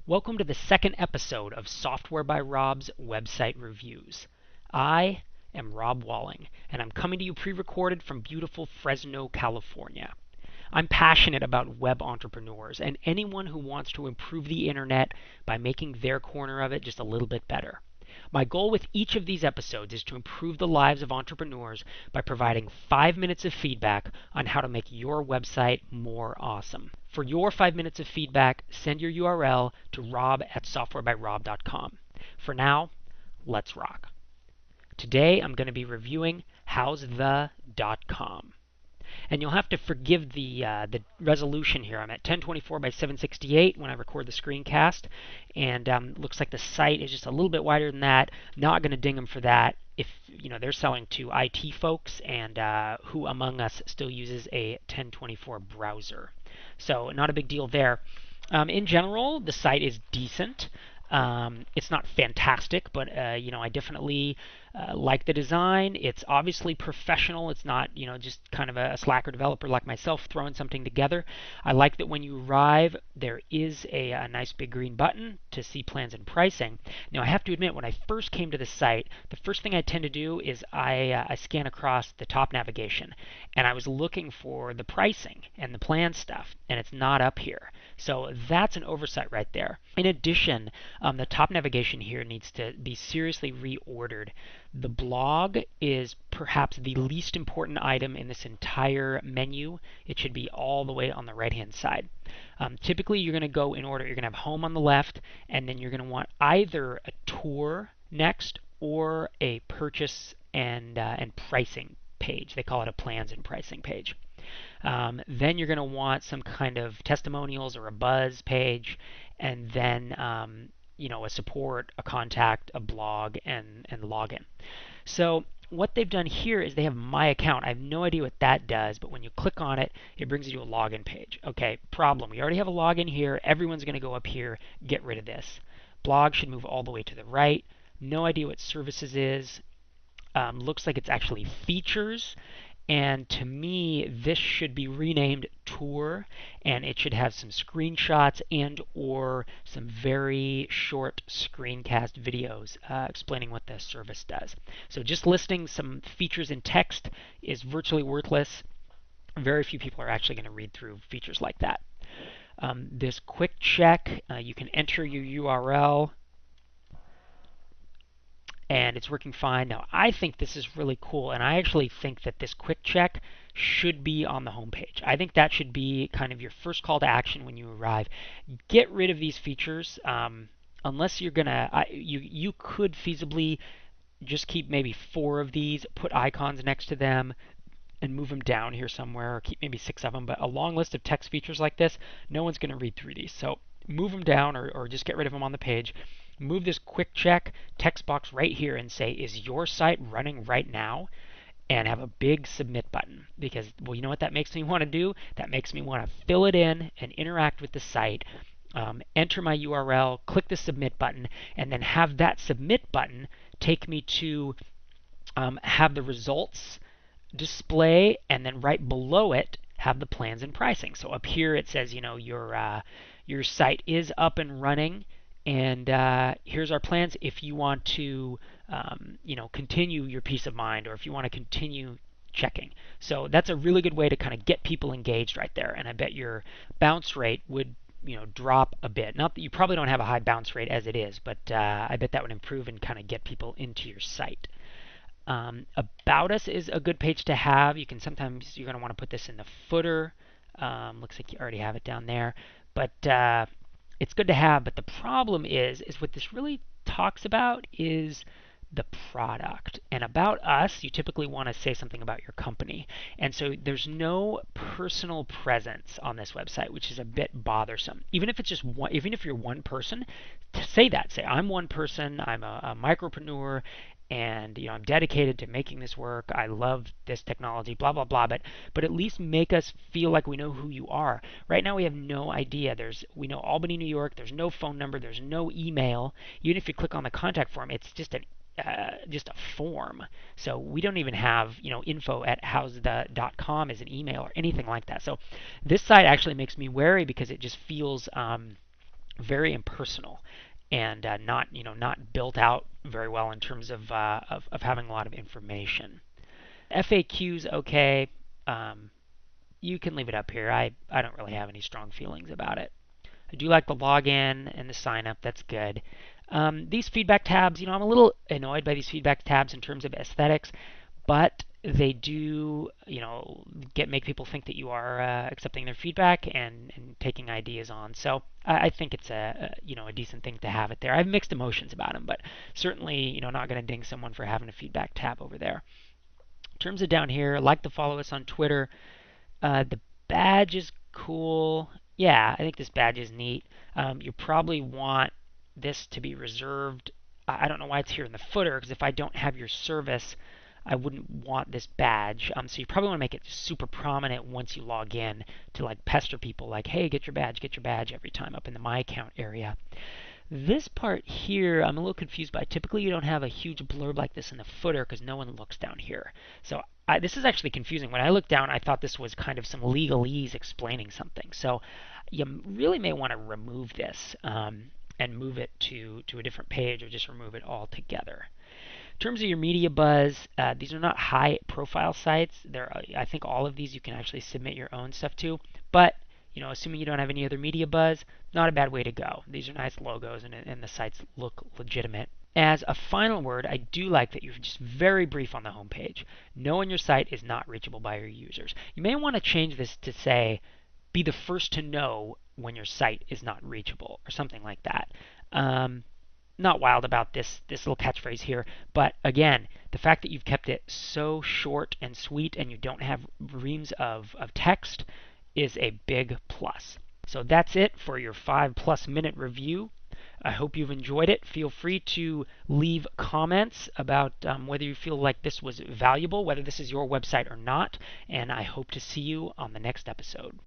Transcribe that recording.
Welcome to the second episode of Software by Rob's Website Reviews. I am Rob Walling, and I'm coming to you pre-recorded from beautiful Fresno, California. I'm passionate about web entrepreneurs and anyone who wants to improve the internet by making their corner of it just a little bit better. My goal with each of these episodes is to improve the lives of entrepreneurs by providing 5 minutes of feedback on how to make your website more awesome. For your 5 minutes of feedback, send your URL to rob@softwarebyrob.com. For now, let's rock. Today I'm going to be reviewing howsthe.com. And you'll have to forgive the resolution here. I'm at 1024 by 768 when I record the screencast, and looks like the site is just a little bit wider than that. Not going to ding them for that. If they're selling to IT folks, and who among us still uses a 1024 browser, so not a big deal there. In general, the site is decent. It's not fantastic, but I definitely like the design. It's obviously professional. It's not just kind of a slacker developer like myself throwing something together. I like that when you arrive, there is a nice big green button to see plans and pricing. Now, I have to admit, when I first came to the site, the first thing I tend to do is I scan across the top navigation, and I was looking for the pricing and the plan stuff, and it's not up here. So that's an oversight right there. In addition, the top navigation here needs to be seriously reordered. The blog is perhaps the least important item in this entire menu. It should be all the way on the right-hand side. Typically, you're going to go in order. You're going to have home on the left, and then you're going to want either a tour next or a purchase and pricing page. They call it a plans and pricing page. Then you're going to want some kind of testimonials or a buzz page, and then a support, a contact, a blog, and login. So what they've done here is they have my account. I have no idea what that does, but when you click on it, it brings you to a login page. Okay, problem. We already have a login here. Everyone's going to go up here. Get rid of this. Blog should move all the way to the right. No idea what services is. Looks like it's actually features. And to me, this should be renamed Tour, and it should have some screenshots and or some very short screencast videos explaining what the service does. So just listing some features in text is virtually worthless. Very few people are actually going to read through features like that. This quick check, you can enter your URL, and it's working fine. Now, I think this is really cool, and I actually think that this quick check should be on the home page. I think that should be kind of your first call to action when you arrive. Get rid of these features. Unless you're gonna, you could feasibly just keep maybe 4 of these, put icons next to them, and move them down here somewhere, or keep maybe 6 of them. But a long list of text features like this, no one's going to read through these. So move them down, or just get rid of them on the page. Move this quick check text box right here and say, is your site running right now? And have a big submit button, because, well, you know what that makes me want to do? That makes me want to fill it in and interact with the site, enter my URL, click the submit button, and then have that submit button take me to have the results display, and then right below it have the plans and pricing. So up here it says, your site is up and running, and here's our plans if you want to continue your peace of mind, or if you want to continue checking. So that's a really good way to kind of get people engaged right there, and I bet your bounce rate would drop a bit. Not that you probably don't have a high bounce rate as it is, but I bet that would improve and kind of get people into your site. About Us is a good page to have. You're going to want to put this in the footer. Looks like you already have it down there, but it's good to have. But the problem is what this really talks about is the product. And About Us, you typically want to say something about your company. And so there's no personal presence on this website, which is a bit bothersome. Even if it's just one, even if you're one person, say that. Say, I'm one person, I'm a micropreneur, and I'm dedicated to making this work. I love this technology, blah blah blah. But at least make us feel like we know who you are. Right now we have no idea. We know Albany, New York. There's no phone number. There's no email. Even if you click on the contact form, it's just a form. So we don't even have info@howsthe.com as an email or anything like that. So this site actually makes me wary, because it just feels very impersonal and not not built out very well in terms of having a lot of information. FAQs okay. You can leave it up here. I don't really have any strong feelings about it. I do like the login and the sign up. That's good. These feedback tabs, I'm a little annoyed by these feedback tabs in terms of aesthetics, but they do, make people think that you are accepting their feedback and taking ideas on. So I think it's a decent thing to have it there. I have mixed emotions about them, but certainly, not going to ding someone for having a feedback tab over there. In terms of down here, like to follow us on Twitter. The badge is cool. Yeah, I think this badge is neat. You probably want this to be reserved. I don't know why it's here in the footer, because if I don't have your service, I wouldn't want this badge. So you probably want to make it super prominent once you log in to like pester people like, hey, get your badge every time up in the My Account area. This part here, I'm a little confused by. Typically, you don't have a huge blurb like this in the footer because no one looks down here. So this is actually confusing. When I looked down, I thought this was kind of some legalese explaining something. So you really may want to remove this and move it to a different page, or just remove it altogether. In terms of your media buzz, these are not high-profile sites. I think all of these you can actually submit your own stuff to, but assuming you don't have any other media buzz, not a bad way to go. These are nice logos, and the sites look legitimate. As a final word, I do like that you're just very brief on the homepage. Knowing your site is not reachable by your users. You may want to change this to say, be the first to know when your site is not reachable, or something like that. Not wild about this little catchphrase here, but again, the fact that you've kept it so short and sweet and you don't have reams of text is a big plus. So that's it for your 5+ minute review. I hope you've enjoyed it. Feel free to leave comments about whether you feel like this was valuable, whether this is your website or not, and I hope to see you on the next episode.